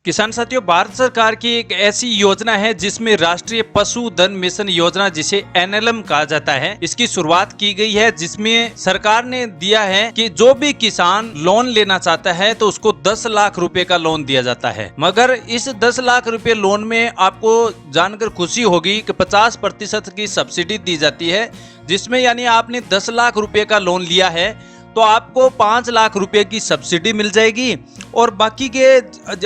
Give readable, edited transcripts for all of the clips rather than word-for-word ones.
किसान साथियों, भारत सरकार की एक ऐसी योजना है जिसमें राष्ट्रीय पशुधन मिशन योजना, जिसे एनएलएम कहा जाता है, इसकी शुरुआत की गई है। जिसमें सरकार ने दिया है कि जो भी किसान लोन लेना चाहता है तो उसको 10 लाख रुपए का लोन दिया जाता है। मगर इस 10 लाख रुपए लोन में आपको जानकर खुशी होगी कि 50% की सब्सिडी दी जाती है, जिसमें यानी आपने 10 लाख रुपए का लोन लिया है तो आपको 5 लाख रुपए की सब्सिडी मिल जाएगी। और बाकी के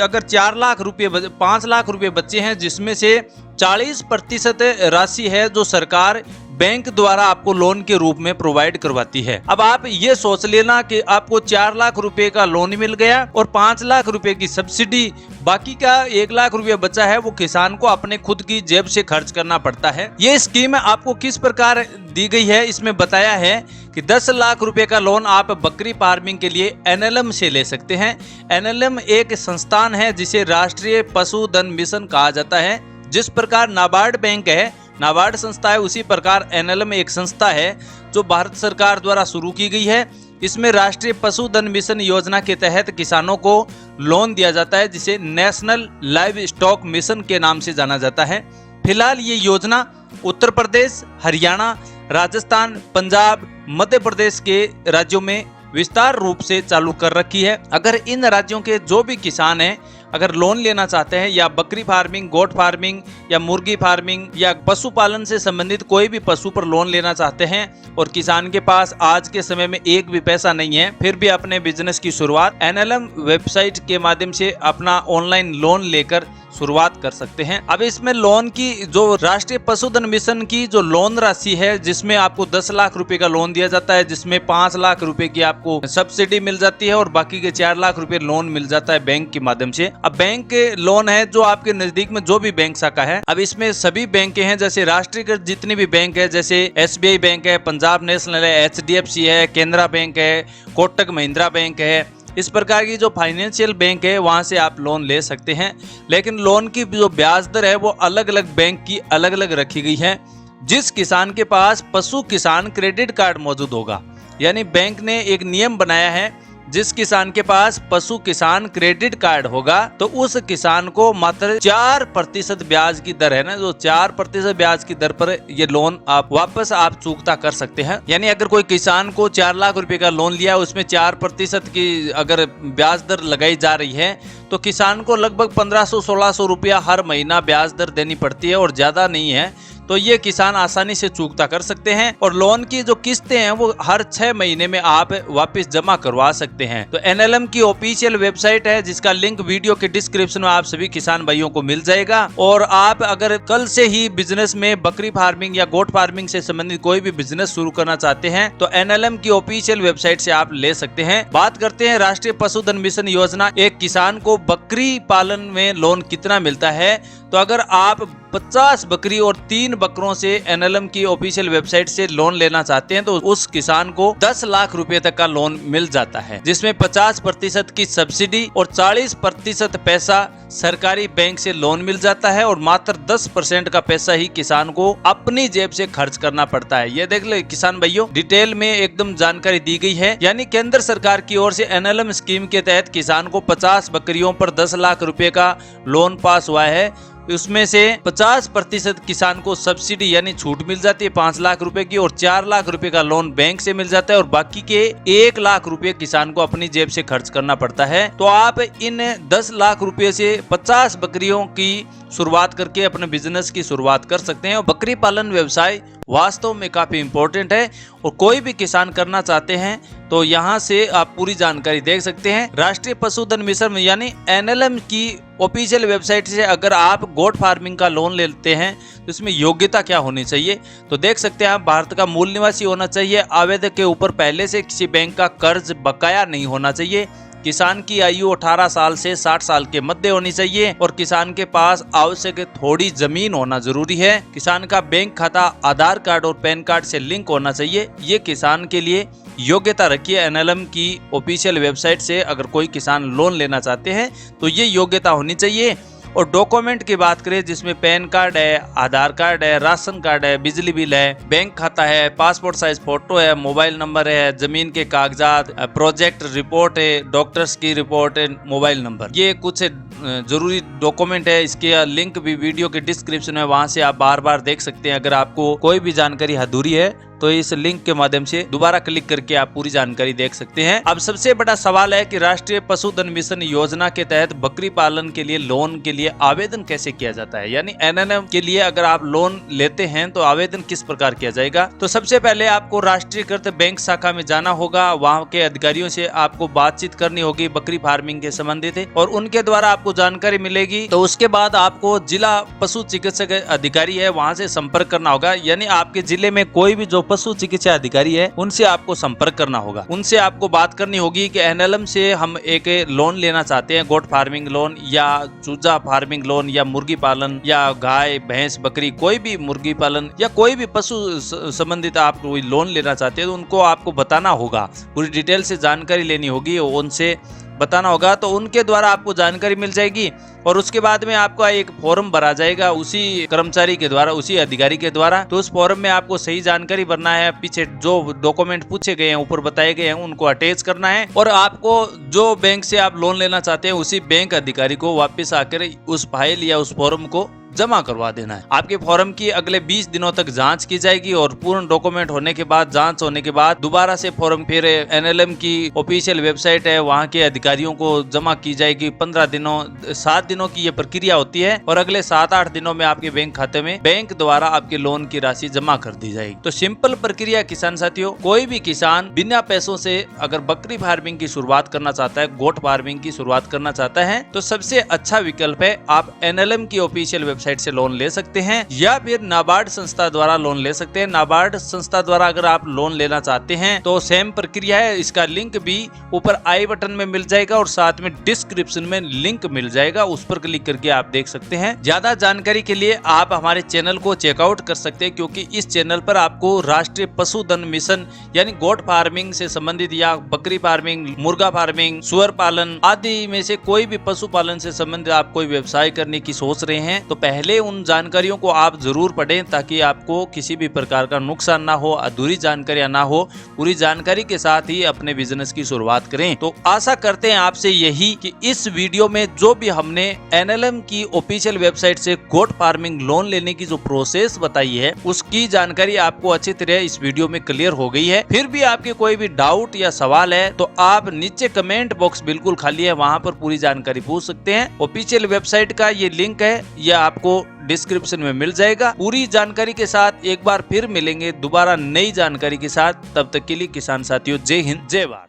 अगर 4 लाख रुपए 5 लाख रुपए बचे हैं, जिसमें से 40% राशि है जो सरकार बैंक द्वारा आपको लोन के रूप में प्रोवाइड करवाती है। अब आप ये सोच लेना कि आपको 4 लाख रुपए का लोन मिल गया और 5 लाख रुपए की सब्सिडी, बाकी का 1 लाख रुपए बचा है वो किसान को अपने खुद की जेब से खर्च करना पड़ता है। ये स्कीम आपको किस प्रकार दी गई है, इसमें बताया है कि 10 लाख रुपए का लोन आप बकरी फार्मिंग के लिए एनएलएम से ले सकते हैं। एनएलएम एक संस्थान है जिसे राष्ट्रीय पशुधन मिशन कहा जाता है। जिस प्रकार नाबार्ड बैंक है, नाबार्ड संस्था है, उसी प्रकार एनएलएम एक संस्था है जो भारत सरकार द्वारा शुरू की गई है। इसमें राष्ट्रीय पशुधन मिशन योजना के तहत किसानों को लोन दिया जाता है, जिसे नेशनल लाइव स्टॉक मिशन के नाम से जाना जाता है। फिलहाल ये योजना उत्तर प्रदेश, हरियाणा, राजस्थान, पंजाब, मध्य प्रदेश के राज्यों में विस्तार रूप से चालू कर रखी है। अगर इन राज्यों के जो भी किसान हैं, अगर लोन लेना चाहते हैं या बकरी फार्मिंग, गोट फार्मिंग या मुर्गी फार्मिंग या पशुपालन से संबंधित कोई भी पशु पर लोन लेना चाहते हैं और किसान के पास आज के समय में एक भी पैसा नहीं है, फिर भी अपने बिजनेस की शुरुआत एनएलएम वेबसाइट के माध्यम से अपना ऑनलाइन लोन लेकर शुरुआत कर सकते हैं। अब इसमें लोन की जो राष्ट्रीय पशुधन मिशन की जो लोन राशि है, जिसमें आपको 10 लाख रुपए का लोन दिया जाता है, जिसमें 5 लाख रुपए की आपको सब्सिडी मिल जाती है और बाकी के 4 लाख रुपए लोन मिल जाता है बैंक के माध्यम से। अब बैंक के लोन है जो आपके नजदीक में जो भी बैंक शाखा है, अब इसमें सभी बैंक हैं, जैसे राष्ट्रीयकृत जितनी भी बैंक है, जैसे एसबीआई बैंक है, पंजाब नेशनल है, एचडीएफसी है, केनरा बैंक है, कोटक महिंद्रा बैंक है, इस प्रकार की जो फाइनेंशियल बैंक है वहां से आप लोन ले सकते हैं। लेकिन लोन की जो ब्याज दर है वो अलग अलग बैंक की अलग अलग रखी गई है। जिस किसान के पास पशु किसान क्रेडिट कार्ड मौजूद होगा, यानी बैंक ने एक नियम बनाया है, जिस किसान के पास पशु किसान क्रेडिट कार्ड होगा तो उस किसान को मात्र 4% ब्याज की दर है ना, जो 4% ब्याज की दर पर ये लोन आप वापस चुकता कर सकते हैं। यानी अगर कोई किसान को 4 लाख रुपए का लोन लिया, उसमें 4% की अगर ब्याज दर लगाई जा रही है तो किसान को लगभग 1500-1600 रुपया हर महीना ब्याज दर देनी पड़ती है और ज्यादा नहीं है। तो ये किसान आसानी से चुकता कर सकते हैं और लोन की जो किस्तें हैं वो हर 6 महीने में आप वापस जमा करवा सकते हैं। तो एनएलएम की ऑफिशियल वेबसाइट है, जिसका लिंक वीडियो के डिस्क्रिप्शन में आप सभी किसान भाइयों को मिल जाएगा। और आप अगर कल से ही बिजनेस में बकरी फार्मिंग या गोट फार्मिंग से संबंधित कोई भी बिजनेस शुरू करना चाहते हैं तो एनएलएम की ऑफिशियल वेबसाइट से आप ले सकते हैं। बात करते हैं राष्ट्रीय पशुधन मिशन योजना, एक किसान को बकरी पालन में लोन कितना मिलता है। तो अगर आप 50 बकरी और 3 बकरों से एनएलएम की ऑफिशियल वेबसाइट से लोन लेना चाहते हैं तो उस किसान को 10 लाख रुपए तक का लोन मिल जाता है, जिसमें 50% की सब्सिडी और 40% पैसा सरकारी बैंक से लोन मिल जाता है और मात्र 10% का पैसा ही किसान को अपनी जेब से खर्च करना पड़ता है। ये देख ले किसान भाइयों, डिटेल में एकदम जानकारी दी गई है। यानी केंद्र सरकार की ओर से एनएलएम स्कीम के तहत किसान को 50 बकरियों पर 10 लाख रुपए का लोन पास हुआ है। उसमें से 50% किसान को सब्सिडी यानी छूट मिल जाती है 5 लाख रुपए की और 4 लाख रुपए का लोन बैंक से मिल जाता है और बाकी के 1 लाख रुपए किसान को अपनी जेब से खर्च करना पड़ता है। तो आप इन 10 लाख रुपए से 50 बकरियों की शुरुआत करके अपने बिजनेस की शुरुआत कर सकते हैं। और बकरी पालन व्यवसाय वास्तव में काफी इम्पोर्टेंट है और कोई भी किसान करना चाहते हैं तो यहाँ से आप पूरी जानकारी देख सकते हैं। राष्ट्रीय पशुधन मिशन यानी एनएलएम की ऑफिशियल वेबसाइट से अगर आप गोट फार्मिंग का लोन लेते हैं तो इसमें योग्यता क्या होनी चाहिए, तो देख सकते हैं आप भारत का मूल निवासी होना चाहिए, आवेदक के ऊपर पहले से किसी बैंक का कर्ज बकाया नहीं होना चाहिए, किसान की आयु 18 साल से 60 साल के मध्य होनी चाहिए और किसान के पास आवश्यक थोड़ी जमीन होना जरूरी है। किसान का बैंक खाता आधार कार्ड और पैन कार्ड से लिंक होना चाहिए। ये किसान के लिए योग्यता रखिए। एनएलएम की ऑफिशियल वेबसाइट से अगर कोई किसान लोन लेना चाहते हैं तो ये योग्यता होनी चाहिए। और डॉक्यूमेंट की बात करें जिसमें पैन कार्ड है, आधार कार्ड है, राशन कार्ड है, बिजली बिल है, बैंक खाता है, पासपोर्ट साइज फोटो है, मोबाइल नंबर है, जमीन के कागजात, प्रोजेक्ट रिपोर्ट है, डॉक्टर्स की रिपोर्ट है, मोबाइल नंबर, ये कुछ जरूरी डॉक्यूमेंट है। इसके लिंक भी वीडियो के डिस्क्रिप्शन में, वहां से आप बार बार देख सकते हैं। अगर आपको कोई भी जानकारी अधूरी है तो इस लिंक के माध्यम से दोबारा क्लिक करके आप पूरी जानकारी देख सकते हैं। अब सबसे बड़ा सवाल है कि राष्ट्रीय पशुधन मिशन योजना के तहत बकरी पालन के लिए लोन के लिए आवेदन कैसे किया जाता है, यानी एनएलएम के लिए अगर आप लोन लेते हैं तो आवेदन किस प्रकार किया जाएगा। तो सबसे पहले आपको राष्ट्रीयकृत बैंक शाखा में जाना होगा, वहाँ के अधिकारियों से आपको बातचीत करनी होगी बकरी फार्मिंग के संबंधित और उनके द्वारा आपको जानकारी मिलेगी। तो उसके बाद आपको जिला पशु चिकित्सक अधिकारी है वहाँ से संपर्क करना होगा, यानी आपके जिले में कोई भी जो पशु चिकित्सा अधिकारी है उनसे आपको संपर्क करना होगा। उनसे आपको बात करनी होगी कि एनएलएम से हम एक लोन लेना चाहते हैं, गोट फार्मिंग लोन या चूजा फार्मिंग लोन या मुर्गी पालन या गाय भैंस बकरी कोई भी मुर्गी पालन या कोई भी पशु संबंधित आप कोई लोन लेना चाहते हैं तो उनको आपको बताना होगा, पूरी डिटेल से जानकारी लेनी होगी, उनसे बताना होगा। तो उनके द्वारा आपको जानकारी मिल जाएगी और उसके बाद में आपका एक फॉर्म भरा जाएगा उसी कर्मचारी के द्वारा, उसी अधिकारी के द्वारा। तो उस फॉर्म में आपको सही जानकारी भरना है, पीछे जो डॉक्यूमेंट पूछे गए हैं ऊपर बताए गए हैं उनको अटैच करना है और आपको जो बैंक से आप लोन लेना चाहते हैं उसी बैंक अधिकारी को वापस आकर उस फाइल या उस फॉर्म को जमा करवा देना है। आपके फॉर्म की अगले 20 दिनों तक जांच की जाएगी और पूर्ण डॉक्यूमेंट होने के बाद, जांच होने के बाद दोबारा से फॉर्म फिर एनएलएम की ऑफिशियल वेबसाइट है वहां के अधिकारियों को जमा की जाएगी। 15 दिनों 7 दिनों की ये प्रक्रिया होती है और अगले 7-8 दिनों में आपके बैंक खाते में बैंक द्वारा आपके लोन की राशि जमा कर दी जाएगी। तो सिंपल प्रक्रिया किसान साथियों, कोई भी किसान बिना पैसों से अगर बकरी फार्मिंग की शुरुआत करना चाहता है, गोट फार्मिंग की शुरुआत करना चाहता है तो सबसे अच्छा विकल्प है आप एनएलएम की ऑफिशियल वेबसाइट से लोन ले सकते हैं या फिर नाबार्ड संस्था द्वारा लोन ले सकते हैं। नाबार्ड संस्था द्वारा अगर आप लोन लेना चाहते हैं तो सेम प्रक्रिया है, इसका लिंक भी ऊपर आई बटन में मिल जाएगा और साथ में डिस्क्रिप्शन में लिंक मिल जाएगा, उस पर क्लिक करके आप देख सकते हैं। ज्यादा जानकारी के लिए आप हमारे चैनल को चेकआउट कर सकते हैं क्योंकि इस चैनल पर आपको राष्ट्रीय पशुधन मिशन यानी गोट फार्मिंग से संबंधित या बकरी फार्मिंग, मुर्गा फार्मिंग, सुअर पालन आदि में से कोई भी पशुपालन से संबंधित आप कोई व्यवसाय करने की सोच रहे हैं तो पहले उन जानकारियों को आप जरूर पढ़ें ताकि आपको किसी भी प्रकार का नुकसान ना हो, अधूरी जानकारियां ना हो, पूरी जानकारी के साथ ही अपने बिजनेस की शुरुआत करें। तो आशा करते हैं आपसे यही कि इस वीडियो में जो भी हमने एनएलएम की ऑफिशियल वेबसाइट से गोट फार्मिंग लोन लेने की जो प्रोसेस बताई है उसकी जानकारी आपको अच्छी तरह इस वीडियो में क्लियर हो गई है। फिर भी आपके कोई भी डाउट या सवाल है तो आप नीचे कमेंट बॉक्स बिल्कुल खाली है, वहां पर पूरी जानकारी पूछ सकते हैं। ऑफिशियल वेबसाइट का ये लिंक है, यह आपको डिस्क्रिप्शन में मिल जाएगा। पूरी जानकारी के साथ एक बार फिर मिलेंगे दोबारा नई जानकारी के साथ, तब तक के लिए किसान साथियों जय हिंद जय भारत।